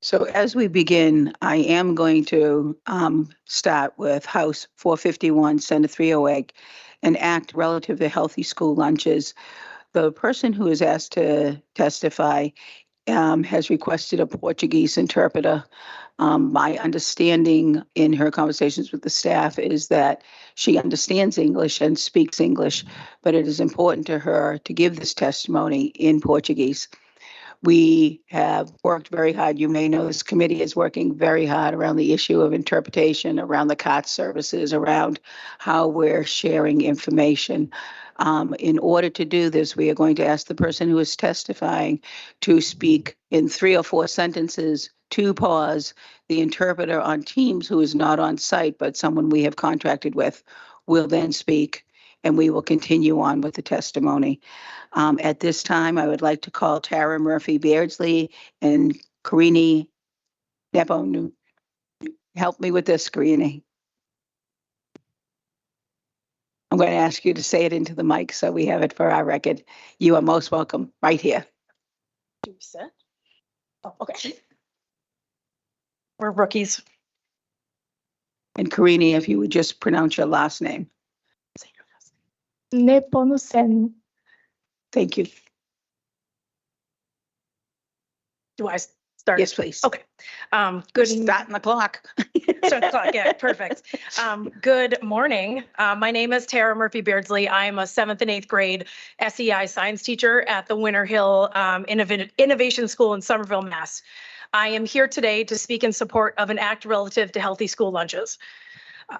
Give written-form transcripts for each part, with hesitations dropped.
So as we begin, I am going to start with House 451, Senate 308, an act relative to healthy school lunches. The person who is asked to testify has requested a Portuguese interpreter. My understanding in her conversations with the staff is that she understands English and speaks English, but it is important to her to give this testimony in Portuguese. We have worked very hard. You may know this committee is working very hard around the issue of interpretation, around the COT services, around how we're sharing information. In order to do this, we are going to ask the person who is testifying to speak in 3 or 4 sentences, to pause. The interpreter on Teams, who is not on site, but someone we have contracted with, will then speak, and we will continue on with the testimony. At this time, I would like to call Tara Murphy Beardsley and Karini Nepo. Help me with this, Karini. I'm going to ask you to say it into the mic so we have it for our record. You are most welcome right here. Do we sit? Oh, okay. We're rookies. And Karini, if you would just pronounce your last name. Nepomuceno. Thank you. Do I start? Yes, please. Okay. Good. Starting the clock. Start the clock. Yeah, perfect. Good morning. My name is Tara Murphy Beardsley. I'm a 7th and 8th grade SEI science teacher at the Winter Hill Innovation School in Somerville, Mass. I am here today to speak in support of an act relative to healthy school lunches.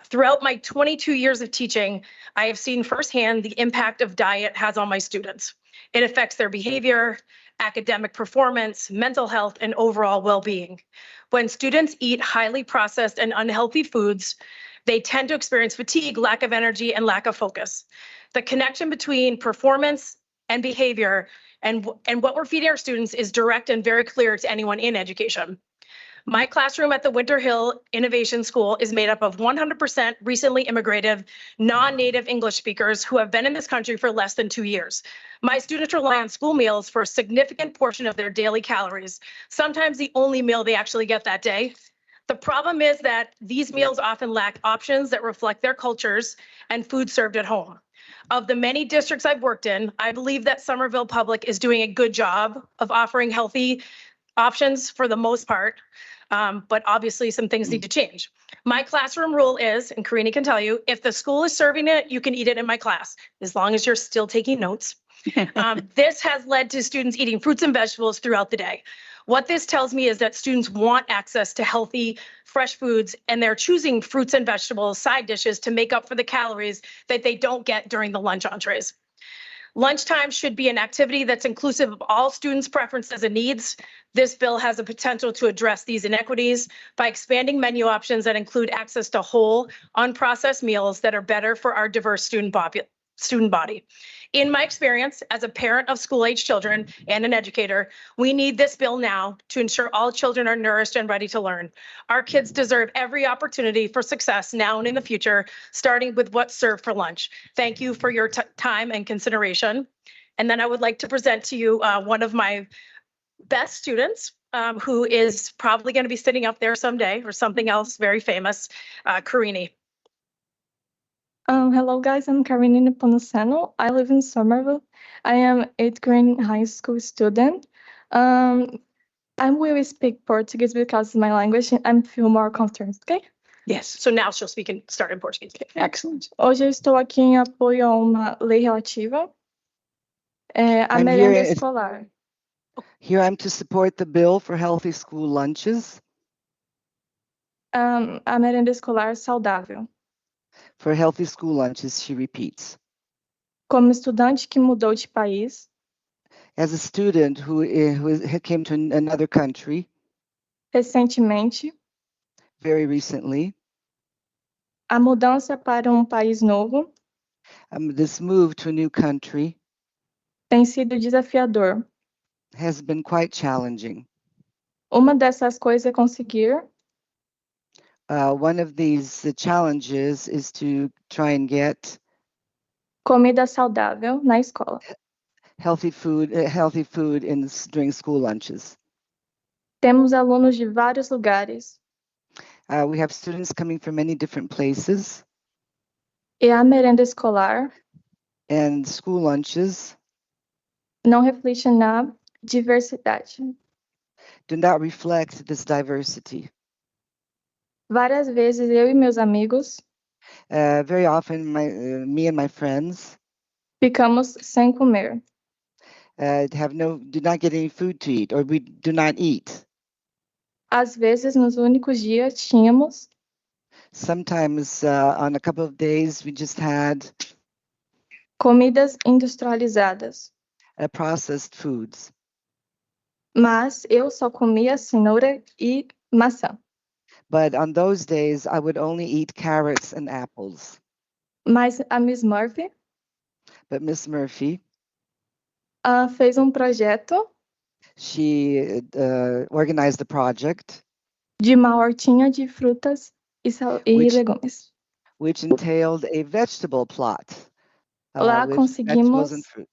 Throughout my 22 years of teaching, I have seen firsthand the impact of diet has on my students. It affects their behavior, academic performance, mental health, and overall well-being. When students eat highly processed and unhealthy foods, they tend to experience fatigue, lack of energy, and lack of focus. The connection between performance and behavior and what we're feeding our students is direct and very clear to anyone in education. My classroom at the Winter Hill Innovation School is made up of 100% recently immigrated, non-native English speakers who have been in this country for less than 2 years. My students rely on school meals for a significant portion of their daily calories, sometimes the only meal they actually get that day. The problem is that these meals often lack options that reflect their cultures and food served at home. Of the many districts I've worked in, I believe that Somerville Public is doing a good job of offering healthy options for the most part. But obviously some things need to change. My classroom rule is, and Karini can tell you, if the school is serving it, you can eat it in my class, as long as you're still taking notes. This has led to students eating fruits and vegetables throughout the day. What this tells me is that students want access to healthy, fresh foods, and they're choosing fruits and vegetables, side dishes, to make up for the calories that they don't get during the lunch entrees. Lunchtime should be an activity that's inclusive of all students' preferences and needs. This bill has the potential to address these inequities by expanding menu options that include access to whole, unprocessed meals that are better for our diverse student body. In my experience as a parent of school-age children and an educator, we need this bill now to ensure all children are nourished and ready to learn. Our kids deserve every opportunity for success now and in the future, starting with what's served for lunch. Thank you for your time and consideration. And then I would like to present to you one of my best students, who is probably going to be sitting up there someday, or something else very famous, Karini. Hello guys, I'm Karini Nepomuceno. I live in Somerville. I am 8th grade high school student. I will speak Portuguese because it's my language and I feel more comfortable, okay? Yes. So now she'll speak and start in Portuguese. Excellent. Hoje eu estou aqui em apoio a uma lei relativa à merenda escolar. Here I'm to support the bill for healthy school lunches. A merenda escolar saudável. For healthy school lunches, she repeats. Como estudante que mudou de país. As a student who came to another country. Recentemente. Very recently. A mudança para país novo. This move to a new country. Tem sido desafiador. Has been quite challenging. Uma dessas coisas é conseguir. One of these challenges is to try and get comida saudável na escola. Healthy food during school lunches. Temos alunos de vários lugares We have students coming from many different places, e a merenda escolar and school lunches não reflete na diversidade. do not reflect this diversity. Várias vezes eu e meus amigos Very often, me and my friends ficamos sem comer. do not get any food to eat, or we do not eat. Às vezes, nos únicos dias, tínhamos Sometimes, on a couple of days, we just had comidas industrializadas, processed foods. mas eu só comia cenoura e maçã. But on those days, I would only eat carrots and apples. Mas a Miss Murphy But Miss Murphy, fez projeto she organized a project de uma hortinha de frutas e legumes. which entailed a vegetable plot Lá with vegetables and conseguimos, fruit.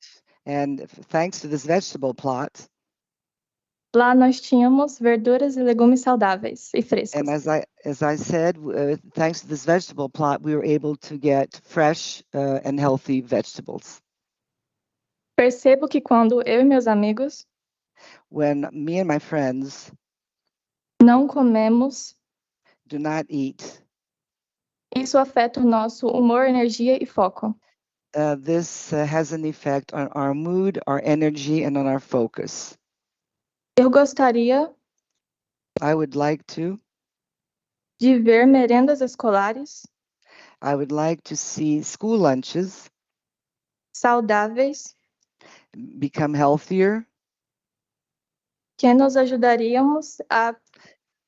And thanks to this vegetable plot, lá nós tínhamos verduras e legumes saudáveis e frescos. and as I said, thanks to this vegetable plot, we were able to get fresh and healthy vegetables. Percebo que quando eu e meus amigos When me and my friends não comemos, do not eat, isso afeta o nosso humor, energia e foco. this has an effect on our mood, our energy, and on our focus. Eu gostaria I would like to ver merendas escolares see school lunches saudáveis become healthier, que nos ajudaríamos a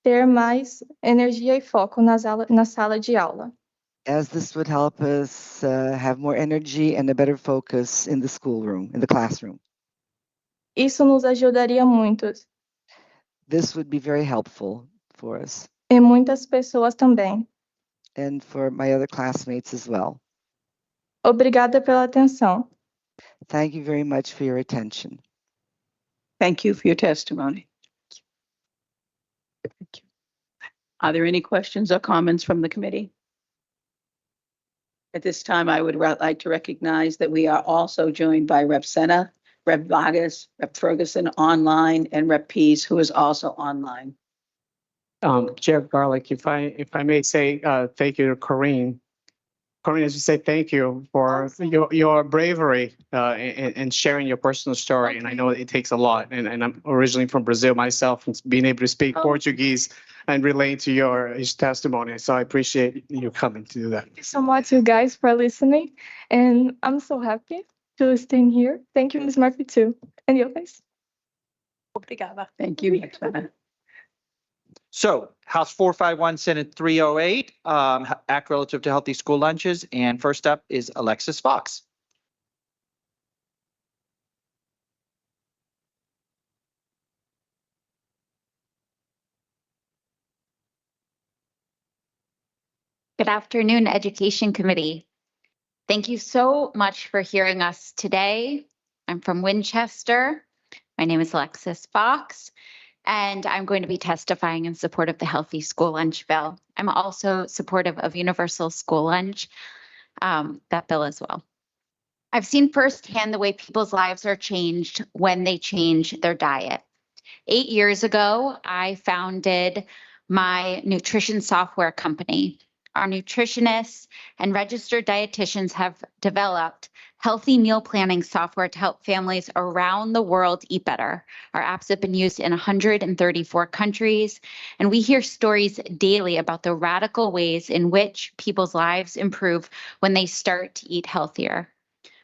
ter mais energia e foco na sala de aula. as this would help us have more energy and a better focus in the schoolroom, in the classroom. Isso nos ajudaria muito This would be very helpful for us e muitas pessoas também. and for my other classmates as well. Obrigada pela atenção. Thank you very much for your attention. Thank you for your testimony. Thank you. Are there any questions or comments from the committee? At this time, I would like to recognize that we are also joined by Rep. Senna, Rep. Vargas, Rep. Ferguson online, and Rep. Pease, who is also online. Chair Garlic, if I may say, thank you to Corinne. Corinne, as you say, thank you for your bravery and sharing your personal story. And I know it takes a lot. And I'm originally from Brazil myself, and being able to speak Portuguese and relate to your testimony. So I appreciate you coming to do that. Thank you so much, you guys, for listening. And I'm so happy to stay here. Thank you, Ms. Murphy, too. And you guys. Obrigada. Thank you, Rep. Senna. So House 451, Senate 308, act relative to healthy school lunches. And first up is Alexis Fox. Good afternoon, Education Committee. Thank you so much for hearing us today. I'm from Winchester. My name is Alexis Fox, and I'm going to be testifying in support of the Healthy School Lunch Bill. I'm also supportive of universal school lunch, that bill as well. I've seen firsthand the way people's lives are changed when they change their diet. 8 years ago, I founded my nutrition software company. Our nutritionists and registered dietitians have developed healthy meal planning software to help families around the world eat better. Our apps have been used in 134 countries, and we hear stories daily about the radical ways in which people's lives improve when they start to eat healthier.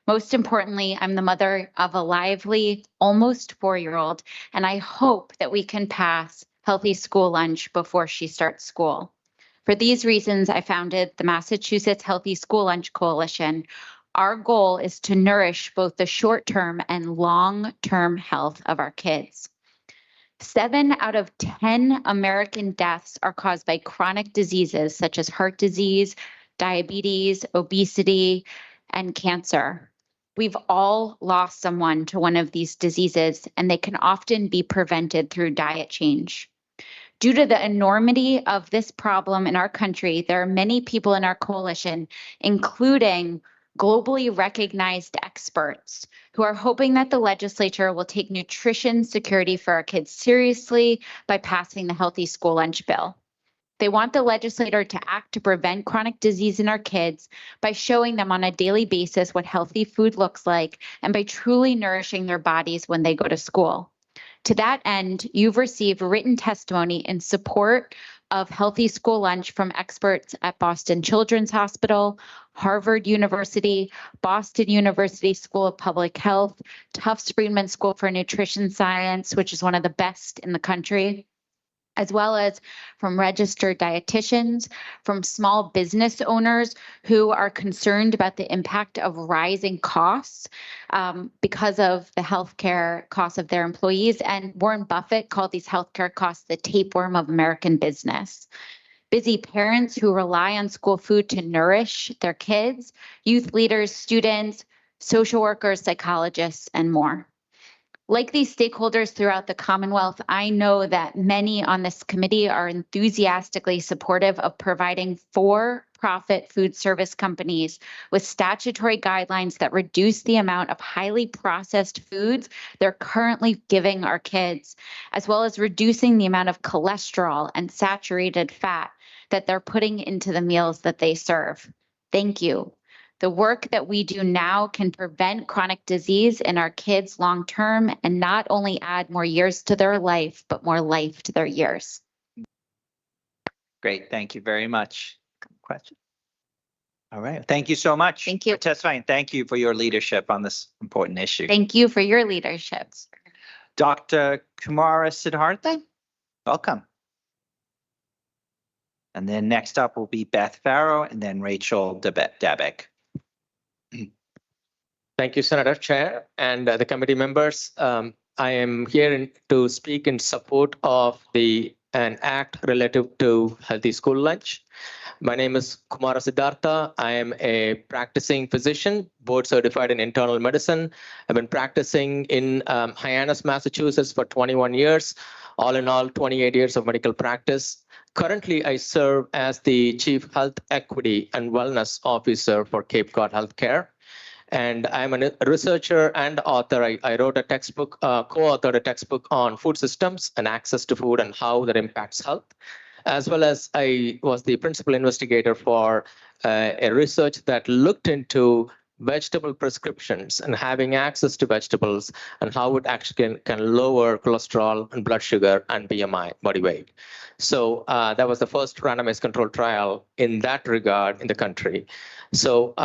Most importantly, I'm the mother of a lively, almost 4-year-old, and I hope that we can pass healthy school lunch before she starts school. For these reasons, I founded the Massachusetts Healthy School Lunch Coalition. Our goal is to nourish both the short-term and long-term health of our kids. 7 out of 10 American deaths are caused by chronic diseases such as heart disease, diabetes, obesity, and cancer. We've all lost someone to one of these diseases, and they can often be prevented through diet change. Due to the enormity of this problem in our country, there are many people in our coalition, including globally recognized experts, who are hoping that the legislature will take nutrition security for our kids seriously by passing the Healthy School Lunch Bill. They want the legislator to act to prevent chronic disease in our kids by showing them on a daily basis what healthy food looks like and by truly nourishing their bodies when they go to school. To that end, you've received written testimony in support of Healthy School Lunch from experts at Boston Children's Hospital, Harvard University, Boston University School of Public Health, Tufts Friedman School for Nutrition Science, which is one of the best in the country, as well as from registered dietitians, from small business owners who are concerned about the impact of rising costs because of the healthcare costs of their employees. And Warren Buffett called these healthcare costs the tapeworm of American business. Busy parents who rely on school food to nourish their kids, youth leaders, students, social workers, psychologists, and more. Like these stakeholders throughout the Commonwealth, I know that many on this committee are enthusiastically supportive of providing for-profit food service companies with statutory guidelines that reduce the amount of highly processed foods they're currently giving our kids, as well as reducing the amount of cholesterol and saturated fat that they're putting into the meals that they serve. Thank you. The work that we do now can prevent chronic disease in our kids long term and not only add more years to their life, but more life to their years. Great. Thank you very much. Question? All right. Thank you so much. Thank you. For testifying. Thank you for your leadership on this important issue. Thank you for your leadership. Dr. Kumara Siddhartha, welcome. And then next up will be Beth Farrow and then Rachel Dabek. Thank you, Senator Chair and the committee members. I am here to speak in support of an act relative to healthy school lunch. My name is Kumara Siddhartha. I am a practicing physician, board certified in internal medicine. I've been practicing in Hyannis, Massachusetts for 21 years, all in all 28 years of medical practice. Currently, I serve as the Chief Health Equity and Wellness Officer for Cape Cod Healthcare. And I'm a researcher and author. I wrote a textbook, co-authored a textbook on food systems and access to food and how that impacts health, as well as I was the principal investigator for a research that looked into vegetable prescriptions and having access to vegetables and how it actually can lower cholesterol and blood sugar and BMI, body weight. So that was the first randomized controlled trial in that regard in the country. So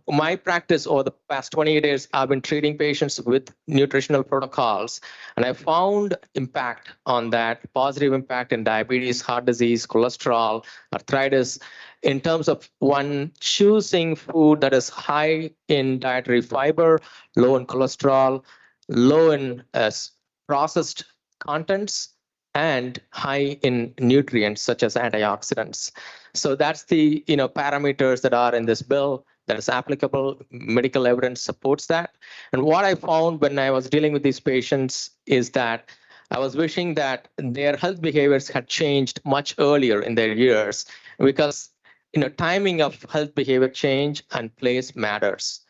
my practice over the past 28 years, I've been treating patients with nutritional protocols, and I found impact on that, positive impact in diabetes, heart disease, cholesterol, arthritis, in terms of one choosing food that is high in dietary fiber, low in cholesterol, low in processed contents, and high in nutrients such as antioxidants. So that's the parameters that are in this bill that is applicable. Medical evidence supports that. And what I found when I was dealing with these patients is that I was wishing that their health behaviors had changed much earlier in their years, because timing of health behavior change and place matters.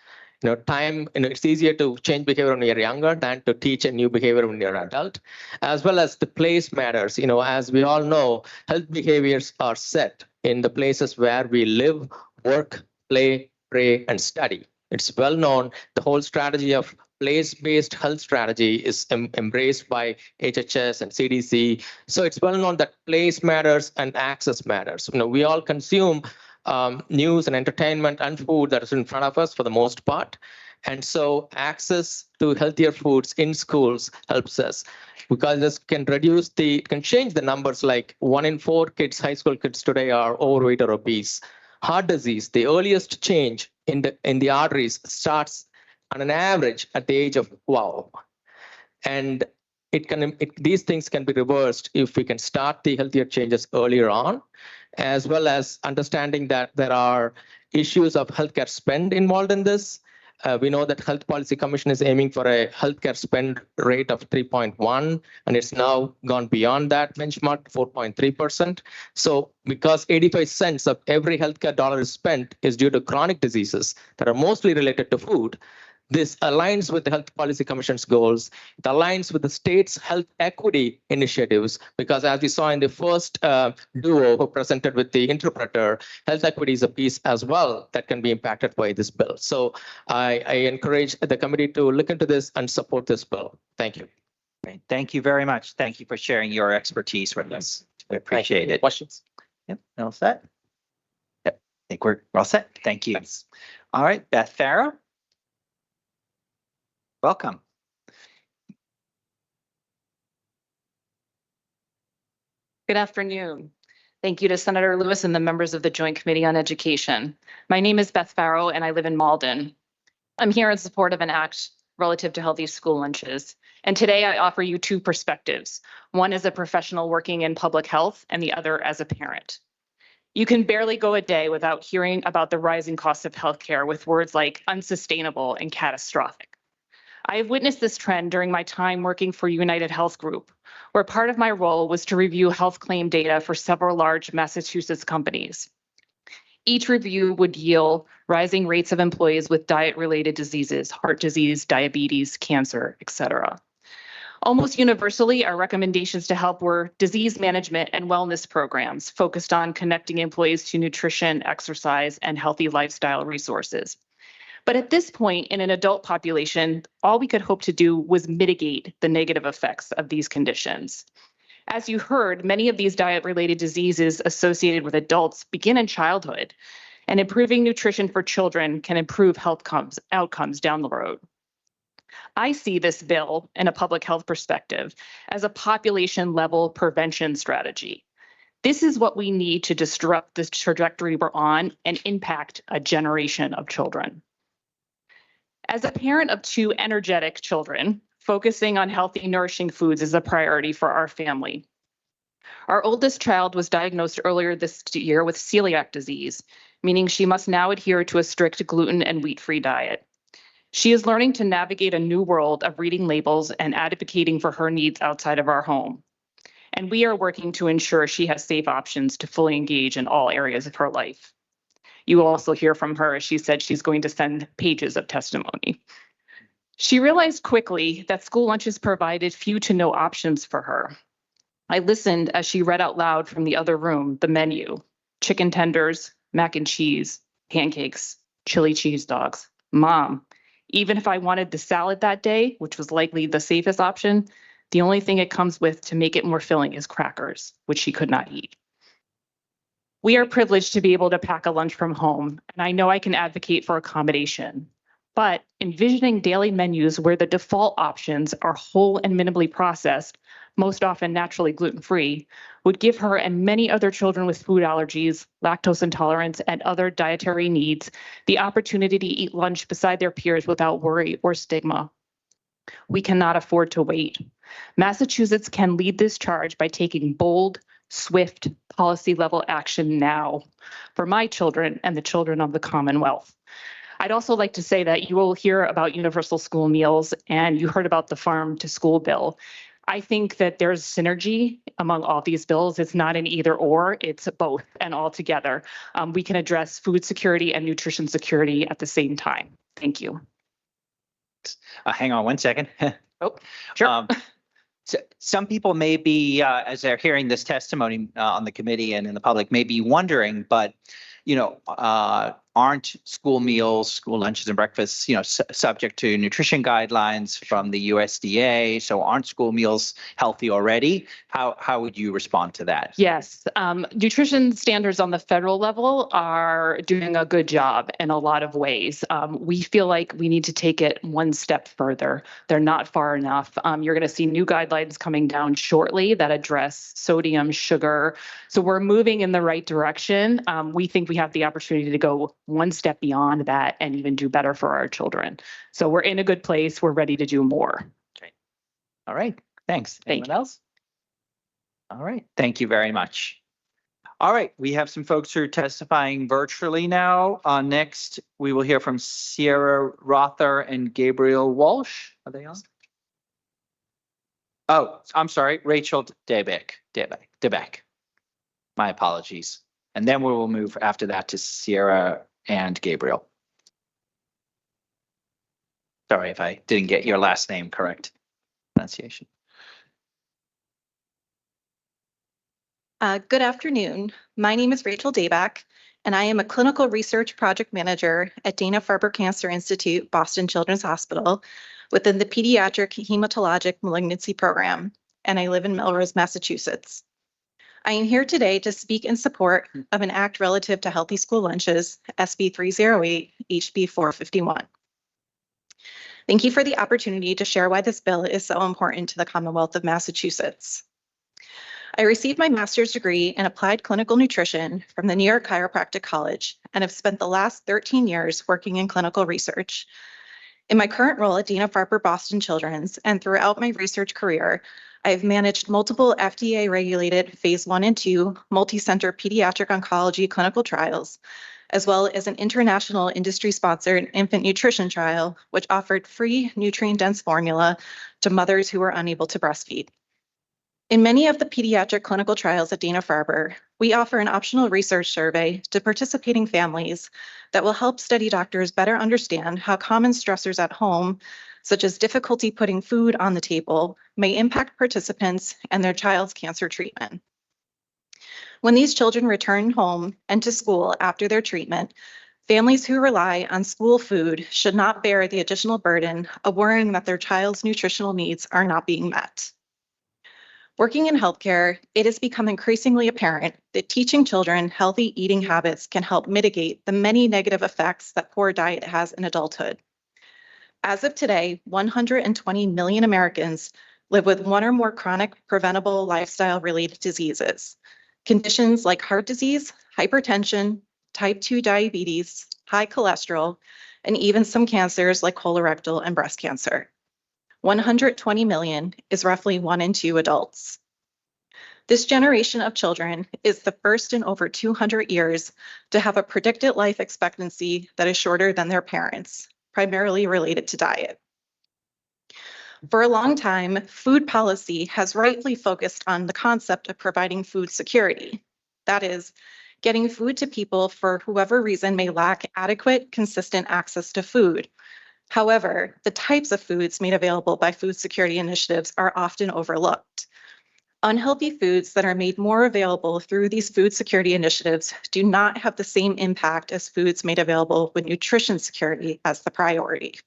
It's easier to change behavior when you're younger than to teach a new behavior when you're an adult, as well as the place matters. As we all know, health behaviors are set in the places where we live, work, play, pray, and study. It's well known. The whole strategy of place-based health strategy is embraced by HHS and CDC. So it's well known that place matters and access matters. We all consume news and entertainment and food that is in front of us for the most part. And so access to healthier foods in schools helps us, because this can change the numbers. Like 1 in 4 kids, high school kids today, are overweight or obese. Heart disease, the earliest change in the arteries starts on an average at the age of 12. And these things can be reversed if we can start the healthier changes earlier on, as well as understanding that there are issues of healthcare spend involved in this. We know that Health Policy Commission is aiming for a healthcare spend rate of 3.1, and it's now gone beyond that benchmark, 4.3%. So because 85 cents of every healthcare dollar is spent is due to chronic diseases that are mostly related to food, this aligns with the Health Policy Commission's goals. It aligns with the state's health equity initiatives, because as we saw in the first duo who presented with the interpreter, health equity is a piece as well that can be impacted by this bill. So I encourage the committee to look into this and support this bill. Thank you. Great. Thank you very much. Thank you for sharing your expertise with us. We appreciate it. Questions? Yep, all set? Yep, I think we're all set. Thank you. All right, Beth Farrow. Welcome. Good afternoon. Thank you to Senator Lewis and the members of the Joint Committee on Education. My name is Beth Farrow and I live in Malden. I'm here in support of an act relative to healthy school lunches. And today I offer you two perspectives, one as a professional working in public health and the other as a parent. You can barely go a day without hearing about the rising cost of healthcare with words like unsustainable and catastrophic. I have witnessed this trend during my time working for United Health Group, where part of my role was to review health claim data for several large Massachusetts companies. Each review would yield rising rates of employees with diet-related diseases, heart disease, diabetes, cancer, etc. Almost universally, our recommendations to help were disease management and wellness programs focused on connecting employees to nutrition, exercise, and healthy lifestyle resources. But at this point in an adult population, all we could hope to do was mitigate the negative effects of these conditions. As you heard, many of these diet-related diseases associated with adults begin in childhood, and improving nutrition for children can improve health outcomes down the road. I see this bill in a public health perspective as a population-level prevention strategy. This is what we need to disrupt this trajectory we're on and impact a generation of children. As a parent of two energetic children, focusing on healthy, nourishing foods is a priority for our family. Our oldest child was diagnosed earlier this year with celiac disease, meaning she must now adhere to a strict gluten and wheat-free diet. She is learning to navigate a new world of reading labels and advocating for her needs outside of our home. And we are working to ensure she has safe options to fully engage in all areas of her life. You will also hear from her as she said she's going to send pages of testimony. She realized quickly that school lunches provided few to no options for her. I listened as she read out loud from the other room the menu: chicken tenders, mac and cheese, pancakes, chili cheese dogs. Mom, even if I wanted the salad that day, which was likely the safest option, the only thing it comes with to make it more filling is crackers, which she could not eat. We are privileged to be able to pack a lunch from home, and I know I can advocate for accommodation. But envisioning daily menus where the default options are whole and minimally processed, most often naturally gluten-free, would give her and many other children with food allergies, lactose intolerance, and other dietary needs the opportunity to eat lunch beside their peers without worry or stigma. We cannot afford to wait. Massachusetts can lead this charge by taking bold, swift, policy-level action now for my children and the children of the Commonwealth. I'd also like to say that you will hear about universal school meals and you heard about the farm to school bill. I think that there's synergy among all these bills. It's not an either or, it's both and all together. We can address food security and nutrition security at the same time. Thank you. Hang on one second. Oh, sure. So some people may be, as they're hearing this testimony on the committee and in the public, may be wondering, but, you know, aren't school meals, school lunches and breakfasts, you know, subject to nutrition guidelines from the USDA? So aren't school meals healthy already? How would you respond to that? Yes, nutrition standards on the federal level are doing a good job in a lot of ways. We feel like we need to take it one step further. They're not far enough. You're going to see new guidelines coming down shortly that address sodium, sugar. So we're moving in the right direction. We think we have the opportunity to go one step beyond that and even do better for our children. So we're in a good place. We're ready to do more. Okay. All right. Thanks. Thank Anyone else? All right. Thank you very much. All right, we have some folks who are testifying virtually now. Next, we will hear from Sierra Rother and Gabriel Walsh. Are they on? Oh, I'm sorry, Rachel Debeck. My apologies. And then we will move after that to Sierra and Gabriel. Sorry if I didn't get your last name correct. Pronunciation. Good afternoon. My name is Rachel Daback, and I am a clinical research project manager at Dana-Farber Cancer Institute, Boston Children's Hospital, within the Pediatric Hematologic Malignancy Program, and I live in Melrose, Massachusetts. I am here today to speak in support of an act relative to healthy school lunches, SB 308, HB 451. Thank you for the opportunity to share why this bill is so important to the Commonwealth of Massachusetts. I received my master's degree in applied clinical nutrition from the New York Chiropractic College and have spent the last 13 years working in clinical research. In my current role at Dana-Farber Boston Children's and throughout my research career, I have managed multiple FDA-regulated phase 1 and 2 multi-center pediatric oncology clinical trials, as well as an international industry-sponsored infant nutrition trial, which offered free nutrient-dense formula to mothers who were unable to breastfeed. In many of the pediatric clinical trials at Dana-Farber, we offer an optional research survey to participating families that will help study doctors better understand how common stressors at home, such as difficulty putting food on the table, may impact participants and their child's cancer treatment. When these children return home and to school after their treatment, families who rely on school food should not bear the additional burden of worrying that their child's nutritional needs are not being met. Working in healthcare, it has become increasingly apparent that teaching children healthy eating habits can help mitigate the many negative effects that poor diet has in adulthood. As of today, 120 million Americans live with one or more chronic preventable lifestyle-related diseases. Conditions like heart disease, hypertension, type 2 diabetes, high cholesterol, and even some cancers like colorectal and breast cancer. 120 million is roughly 1 in 2 adults. This generation of children is the first in over 200 years to have a predicted life expectancy that is shorter than their parents, primarily related to diet. For a long time, food policy has rightly focused on the concept of providing food security. That is, getting food to people for whoever reason may lack adequate, consistent access to food. However, the types of foods made available by food security initiatives are often overlooked. Unhealthy foods that are made more available through these food security initiatives do not have the same impact as foods made available with nutrition security as the priority.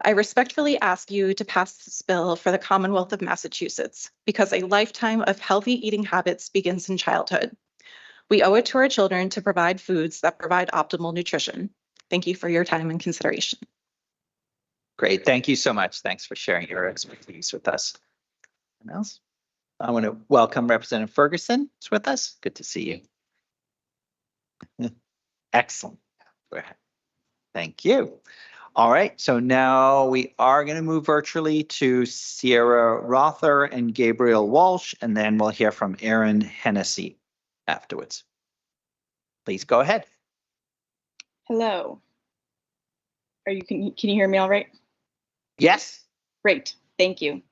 I respectfully ask you to pass this bill for the Commonwealth of Massachusetts because a lifetime of healthy eating habits begins in childhood. We owe it to our children to provide foods that provide optimal nutrition. Thank you for your time and consideration. Great. Thank you so much. Thanks for sharing your expertise with us. Anyone else? I want to welcome Representative Ferguson. It's with us. Good to see you. Excellent. Go ahead. Thank you. All right. So now we are going to move virtually to Sierra Rother and Gabriel Walsh, and then we'll hear from Aaron Hennessy afterwards. Please go ahead. Hello. Can you hear me all right? Yes. Great, thank you.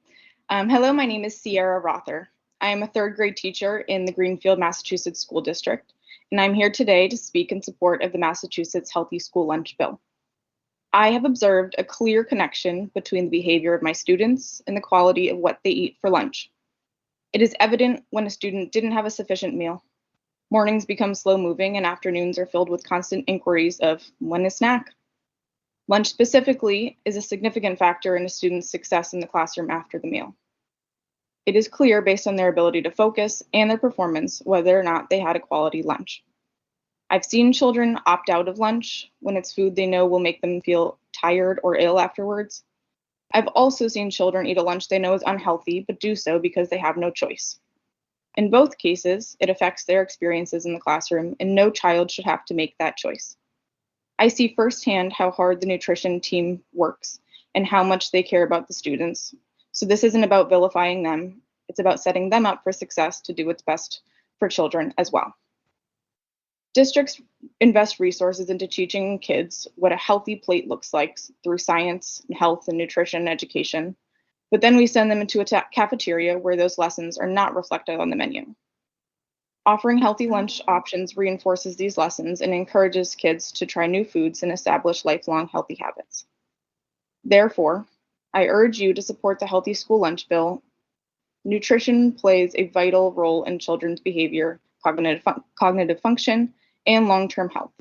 Hello, my name is Sierra Rother. I am a 3rd grade teacher in the Greenfield, Massachusetts School District, and I'm here today to speak in support of the Massachusetts Healthy School Lunch Bill. I have observed a clear connection between the behavior of my students and the quality of what they eat for lunch. It is evident when a student didn't have a sufficient meal. Mornings become slow moving and afternoons are filled with constant inquiries of when is snack? Lunch specifically is a significant factor in a student's success in the classroom after the meal. It is clear based on their ability to focus and their performance whether or not they had a quality lunch. I've seen children opt out of lunch when it's food they know will make them feel tired or ill afterwards. I've also seen children eat a lunch they know is unhealthy but do so because they have no choice. In both cases, it affects their experiences in the classroom, and no child should have to make that choice. I see firsthand how hard the nutrition team works and how much they care about the students. So this isn't about vilifying them. It's about setting them up for success to do what's best for children as well. Districts invest resources into teaching kids what a healthy plate looks like through science, health, and nutrition education, but then we send them into a cafeteria where those lessons are not reflected on the menu. Offering healthy lunch options reinforces these lessons and encourages kids to try new foods and establish lifelong healthy habits. Therefore, I urge you to support the Healthy School Lunch Bill. Nutrition plays a vital role in children's behavior, cognitive function, and long-term health.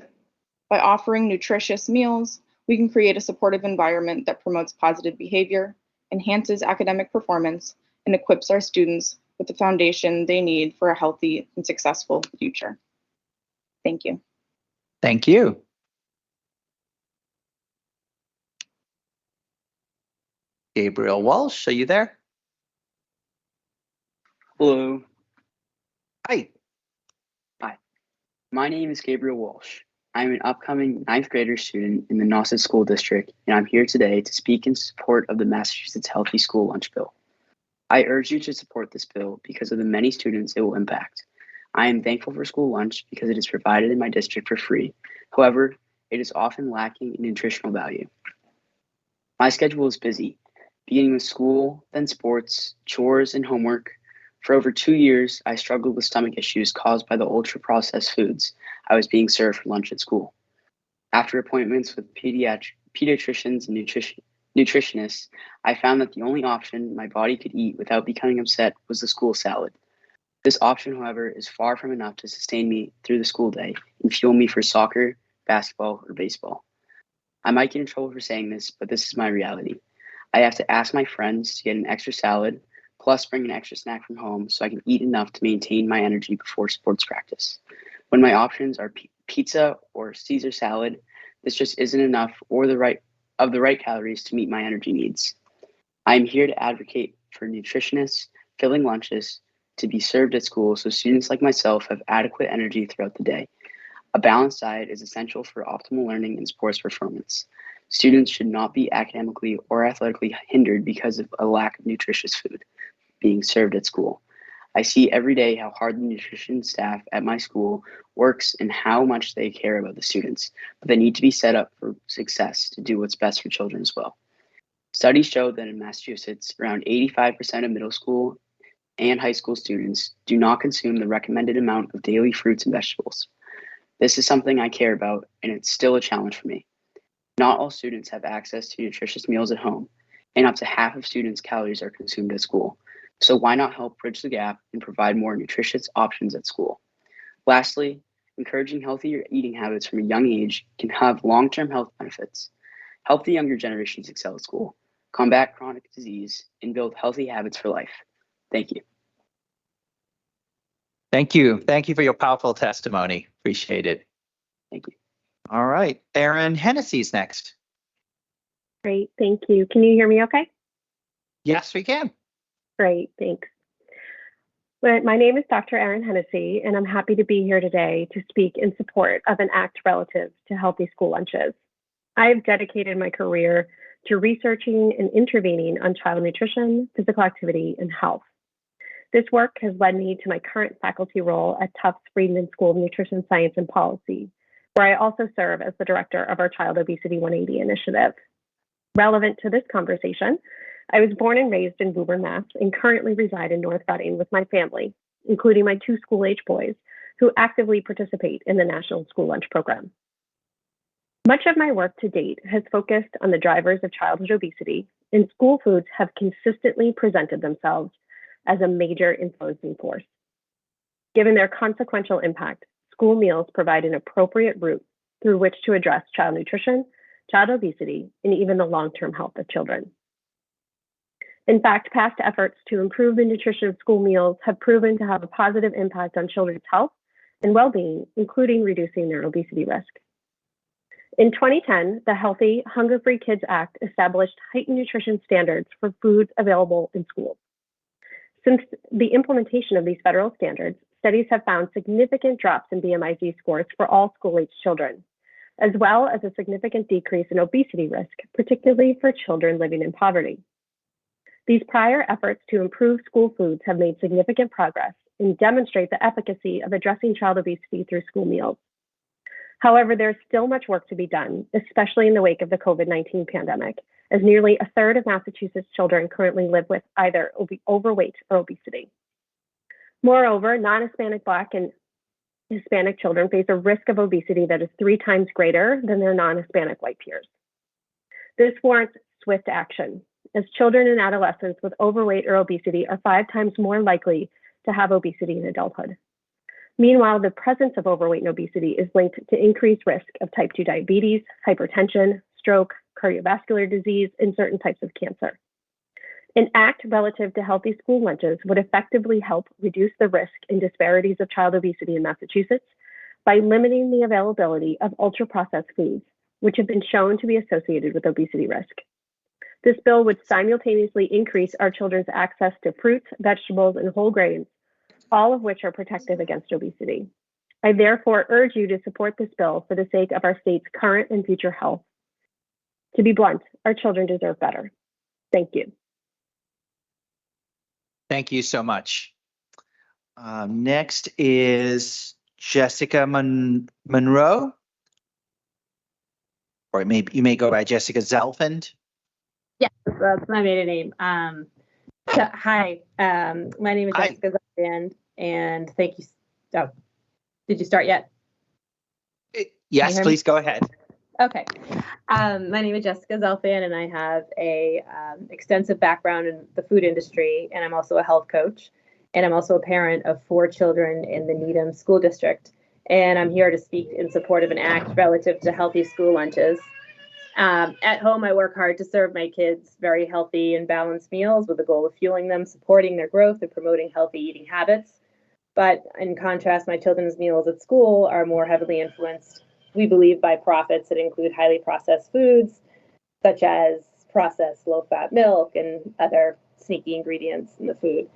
By offering nutritious meals, we can create a supportive environment that promotes positive behavior, enhances academic performance, and equips our students with the foundation they need for a healthy and successful future. Thank you. Thank you. Gabriel Walsh, are you there? Hello. Hi. Hi. My name is Gabriel Walsh. I'm an upcoming 9th grader student in the Nauset School District, and I'm here today to speak in support of the Massachusetts Healthy School Lunch Bill. I urge you to support this bill because of the many students it will impact. I am thankful for school lunch because it is provided in my district for free. However, it is often lacking in nutritional value. My schedule is busy, beginning with school, then sports, chores, and homework. For over 2 years, I struggled with stomach issues caused by the ultra-processed foods I was being served for lunch at school. After appointments with pediatricians and nutritionists, I found that the only option my body could eat without becoming upset was the school salad. This option, however, is far from enough to sustain me through the school day and fuel me for soccer, basketball, or baseball. I might get in trouble for saying this, but this is my reality. I have to ask my friends to get an extra salad, plus bring an extra snack from home so I can eat enough to maintain my energy before sports practice. When my options are pizza or Caesar salad, this just isn't enough or the right calories to meet my energy needs. I am here to advocate for nutritionists filling lunches to be served at school so students like myself have adequate energy throughout the day. A balanced diet is essential for optimal learning and sports performance. Students should not be academically or athletically hindered because of a lack of nutritious food being served at school. I see every day how hard the nutrition staff at my school works and how much they care about the students, but they need to be set up for success to do what's best for children as well. Studies show that in Massachusetts, around 85% of middle school and high school students do not consume the recommended amount of daily fruits and vegetables. This is something I care about, and it's still a challenge for me. Not all students have access to nutritious meals at home, and up to half of students' calories are consumed at school. So why not help bridge the gap and provide more nutritious options at school? Lastly, encouraging healthier eating habits from a young age can have long-term health benefits. Help the younger generations excel at school, combat chronic disease, and build healthy habits for life. Thank you. Thank you. Thank you for your powerful testimony. Appreciate it. Thank you. All right. Erin Hennessy's next. Great, thank you. Can you hear me okay? Yes, we can. Great, thanks. My name is Dr. Erin Hennessy, and I'm happy to be here today to speak in support of an act relative to healthy school lunches. I have dedicated my career to researching and intervening on child nutrition, physical activity, and health. This work has led me to my current faculty role at Tufts Friedman School of Nutrition Science and Policy, where I also serve as the director of our Child Obesity 180 initiative. Relevant to this conversation, I was born and raised in Woburn, Mass, and currently reside in North Reading with my family, including my 2 school-age boys, who actively participate in the National School Lunch Program. Much of my work to date has focused on the drivers of childhood obesity, and school foods have consistently presented themselves as a major influencing force. Given their consequential impact, school meals provide an appropriate route through which to address child nutrition, child obesity, and even the long-term health of children. In fact, past efforts to improve the nutrition of school meals have proven to have a positive impact on children's health and well-being, including reducing their obesity risk. In 2010, the Healthy, Hunger-Free Kids Act established heightened nutrition standards for foods available in schools. Since the implementation of these federal standards, studies have found significant drops in BMI-Z scores for all school-age children, as well as a significant decrease in obesity risk, particularly for children living in poverty. These prior efforts to improve school foods have made significant progress and demonstrate the efficacy of addressing child obesity through school meals. However, there's still much work to be done, especially in the wake of the COVID-19 pandemic, as nearly a third of Massachusetts children currently live with either overweight or obesity. Moreover, non-Hispanic Black and Hispanic children face a risk of obesity that is 3 times greater than their non-Hispanic white peers. This warrants swift action, as children and adolescents with overweight or obesity are 5 times more likely to have obesity in adulthood. Meanwhile, the presence of overweight and obesity is linked to increased risk of type 2 diabetes, hypertension, stroke, cardiovascular disease, and certain types of cancer. An act relative to healthy school lunches would effectively help reduce the risk and disparities of child obesity in Massachusetts by limiting the availability of ultra-processed foods, which have been shown to be associated with obesity risk. This bill would simultaneously increase our children's access to fruits, vegetables, and whole grains, all of which are protective against obesity. I therefore urge you to support this bill for the sake of our state's current and future health. To be blunt, our children deserve better. Thank you. Thank you so much. Next is Jessica Monroe, or you may go by Jessica Zelfand. Yes, that's my maiden name. Hi, my name is Jessica Zelfand, and thank you. Oh, did you start yet? Yes, please go ahead. Okay. My name is Jessica Zelfand, and I have a extensive background in the food industry, and I'm also a health coach, and I'm also a parent of 4 children in the Needham School District, and I'm here to speak in support of an act relative to healthy school lunches. At home, I work hard to serve my kids very healthy and balanced meals with the goal of fueling them, supporting their growth, and promoting healthy eating habits. But in contrast, my children's meals at school are more heavily influenced, we believe, by profits that include highly processed foods, such as processed low-fat milk and other sneaky ingredients in the food.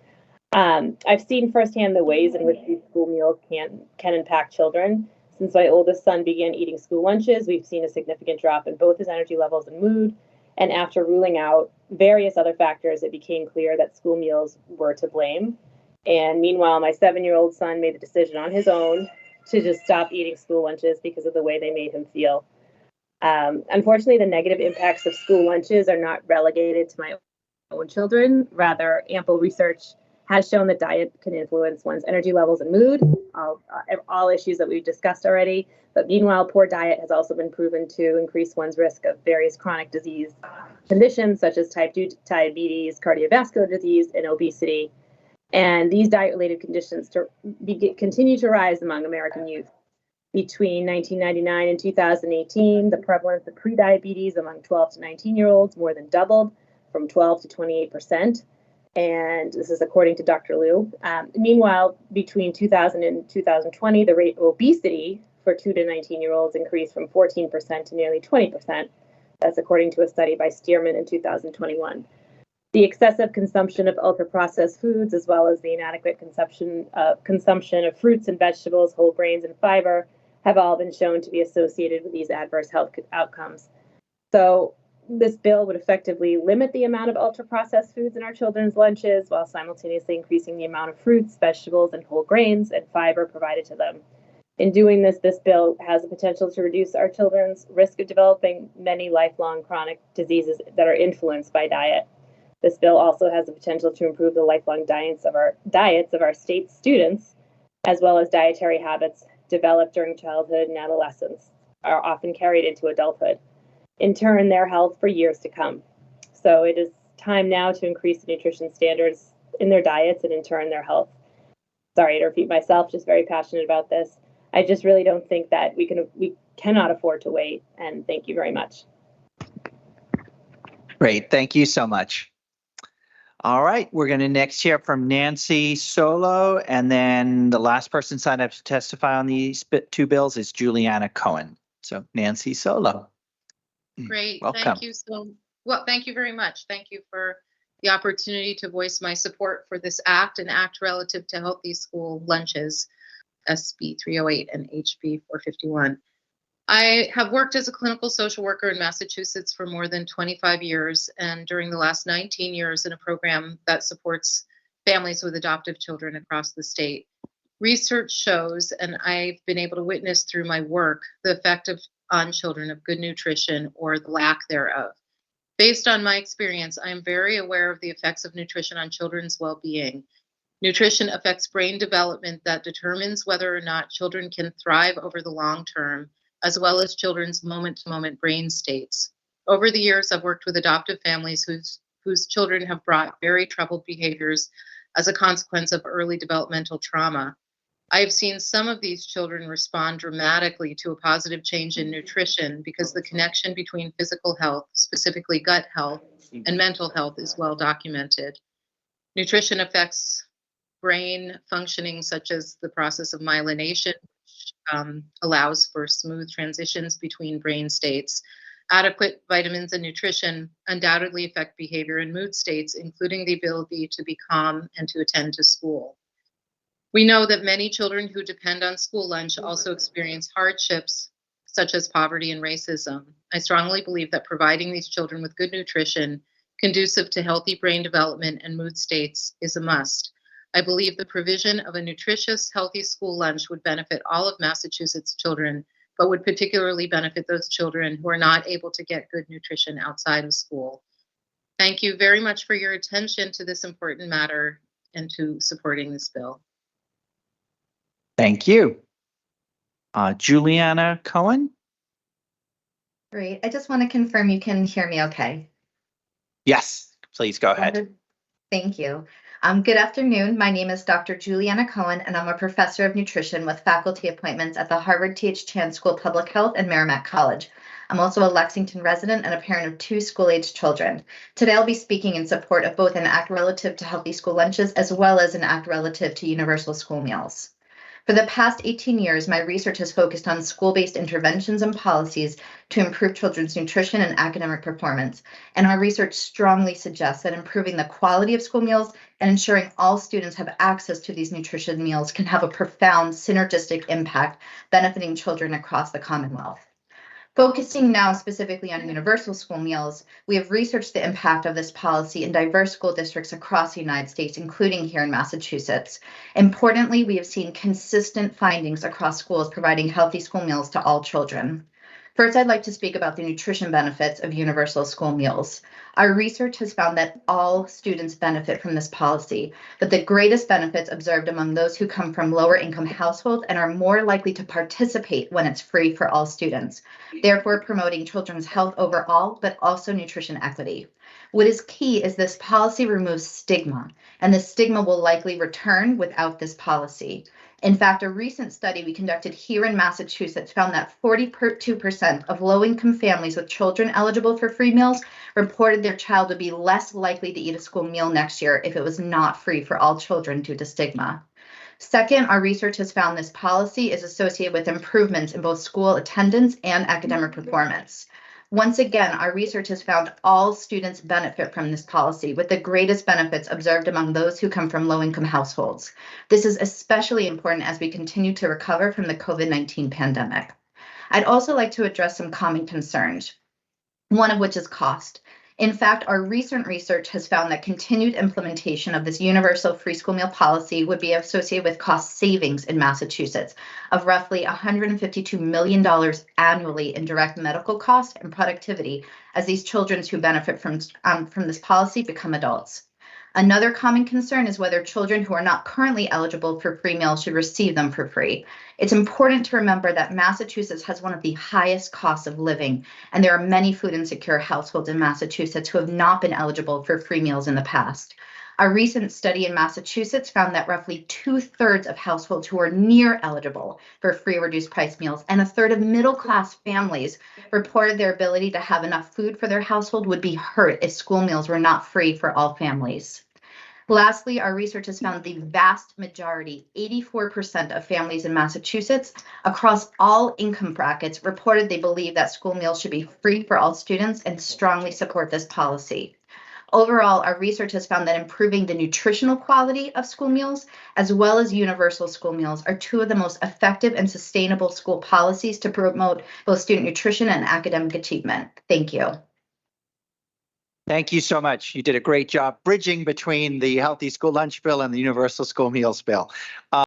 I've seen firsthand the ways in which these school meals can impact children. Since my oldest son began eating school lunches, we've seen a significant drop in both his energy levels and mood. And after ruling out various other factors, it became clear that school meals were to blame. And meanwhile, my 7-year-old son made the decision on his own to just stop eating school lunches because of the way they made him feel. Unfortunately, the negative impacts of school lunches are not relegated to my own children. Rather, ample research has shown that diet can influence one's energy levels and mood, all issues that we've discussed already. But meanwhile, poor diet has also been proven to increase one's risk of various chronic disease conditions, such as type 2 diabetes, cardiovascular disease, and obesity. And these diet-related conditions continue to rise among American youth. Between 1999 and 2018, the prevalence of prediabetes among 12 to 19-year-olds more than doubled, from 12 to 28%. And this is according to Dr. Liu. Meanwhile, between 2000 and 2020, the rate of obesity for 2 to 19-year-olds increased from 14% to nearly 20%. That's according to a study by Stearman in 2021. The excessive consumption of ultra-processed foods, as well as the inadequate consumption of fruits and vegetables, whole grains, and fiber, have all been shown to be associated with these adverse health outcomes. So this bill would effectively limit the amount of ultra-processed foods in our children's lunches while simultaneously increasing the amount of fruits, vegetables, and whole grains and fiber provided to them. In doing this, this bill has the potential to reduce our children's risk of developing many lifelong chronic diseases that are influenced by diet. This bill also has the potential to improve the lifelong diets of our state students, as well as dietary habits developed during childhood and adolescence are often carried into adulthood, in turn their health for years to come. So it is time now to increase the nutrition standards in their diets and in turn their health. Sorry to repeat myself, just very passionate about this. I just really don't think that we cannot afford to wait, and thank you very much. Great, thank you so much. All right, we're going to next hear from Nancy Solo, and then the last person signed up to testify on these 2 bills is Juliana Cohen. So Nancy Solo. Great. Welcome. Thank you thank you very much. Thank you for the opportunity to voice my support for this act, an act relative to healthy school lunches, SB 308 and HB 451. I have worked as a clinical social worker in Massachusetts for more than 25 years, and during the last 19 years in a program that supports families with adoptive children across the state. Research shows, and I've been able to witness through my work, the effect on children of good nutrition or the lack thereof. Based on my experience, I am very aware of the effects of nutrition on children's well-being. Nutrition affects brain development that determines whether or not children can thrive over the long term, as well as children's moment-to-moment brain states. Over the years, I've worked with adoptive families whose children have brought very troubled behaviors as a consequence of early developmental trauma. I have seen some of these children respond dramatically to a positive change in nutrition because the connection between physical health, specifically gut health, and mental health is well documented. Nutrition affects brain functioning, such as the process of myelination, which allows for smooth transitions between brain states. Adequate vitamins and nutrition undoubtedly affect behavior and mood states, including the ability to be calm and to attend to school. We know that many children who depend on school lunch also experience hardships such as poverty and racism. I strongly believe that providing these children with good nutrition conducive to healthy brain development and mood states is a must. I believe the provision of a nutritious, healthy school lunch would benefit all of Massachusetts children, but would particularly benefit those children who are not able to get good nutrition outside of school. Thank you very much for your attention to this important matter and to supporting this bill. Thank you. Juliana Cohen? Great. I just want to confirm you can hear me okay. Yes, please go ahead. Thank you. Good afternoon. My name is Dr. Juliana Cohen, and I'm a professor of nutrition with faculty appointments at the Harvard T.H. Chan School of Public Health and Merrimack College. I'm also a Lexington resident and a parent of 2 school-aged children. Today, I'll be speaking in support of both an act relative to healthy school lunches as well as an act relative to universal school meals. For the past 18 years, my research has focused on school-based interventions and policies to improve children's nutrition and academic performance. And our research strongly suggests that improving the quality of school meals and ensuring all students have access to these nutritious meals can have a profound synergistic impact benefiting children across the Commonwealth. Focusing now specifically on universal school meals, we have researched the impact of this policy in diverse school districts across the United States, including here in Massachusetts. Importantly, we have seen consistent findings across schools providing healthy school meals to all children. First, I'd like to speak about the nutrition benefits of universal school meals. Our research has found that all students benefit from this policy, but the greatest benefits observed among those who come from lower income households and are more likely to participate when it's free for all students, therefore promoting children's health overall, but also nutrition equity. What is key is this policy removes stigma, and the stigma will likely return without this policy. In fact, a recent study we conducted here in Massachusetts found that 42% of low-income families with children eligible for free meals reported their child would be less likely to eat a school meal next year if it was not free for all children due to stigma. Second, our research has found this policy is associated with improvements in both school attendance and academic performance. Once again, our research has found all students benefit from this policy, with the greatest benefits observed among those who come from low-income households. This is especially important as we continue to recover from the COVID-19 pandemic. I'd also like to address some common concerns, one of which is cost. In fact, our recent research has found that continued implementation of this universal free school meal policy would be associated with cost savings in Massachusetts of roughly $152 million annually in direct medical costs and productivity as these children who benefit from this policy become adults. Another common concern is whether children who are not currently eligible for free meals should receive them for free. It's important to remember that Massachusetts has one of the highest costs of living, and there are many food insecure households in Massachusetts who have not been eligible for free meals in the past. A recent study in Massachusetts found that roughly 2/3 of households who are near eligible for free reduced price meals and 1/3 of middle-class families reported their ability to have enough food for their household would be hurt if school meals were not free for all families. Lastly, our research has found the vast majority, 84% of families in Massachusetts across all income brackets reported they believe that school meals should be free for all students and strongly support this policy. Overall, our research has found that improving the nutritional quality of school meals, as well as universal school meals, are two of the most effective and sustainable school policies to promote both student nutrition and academic achievement. Thank you. Thank you so much. You did a great job bridging between the Healthy School Lunch Bill and the Universal School Meals Bill.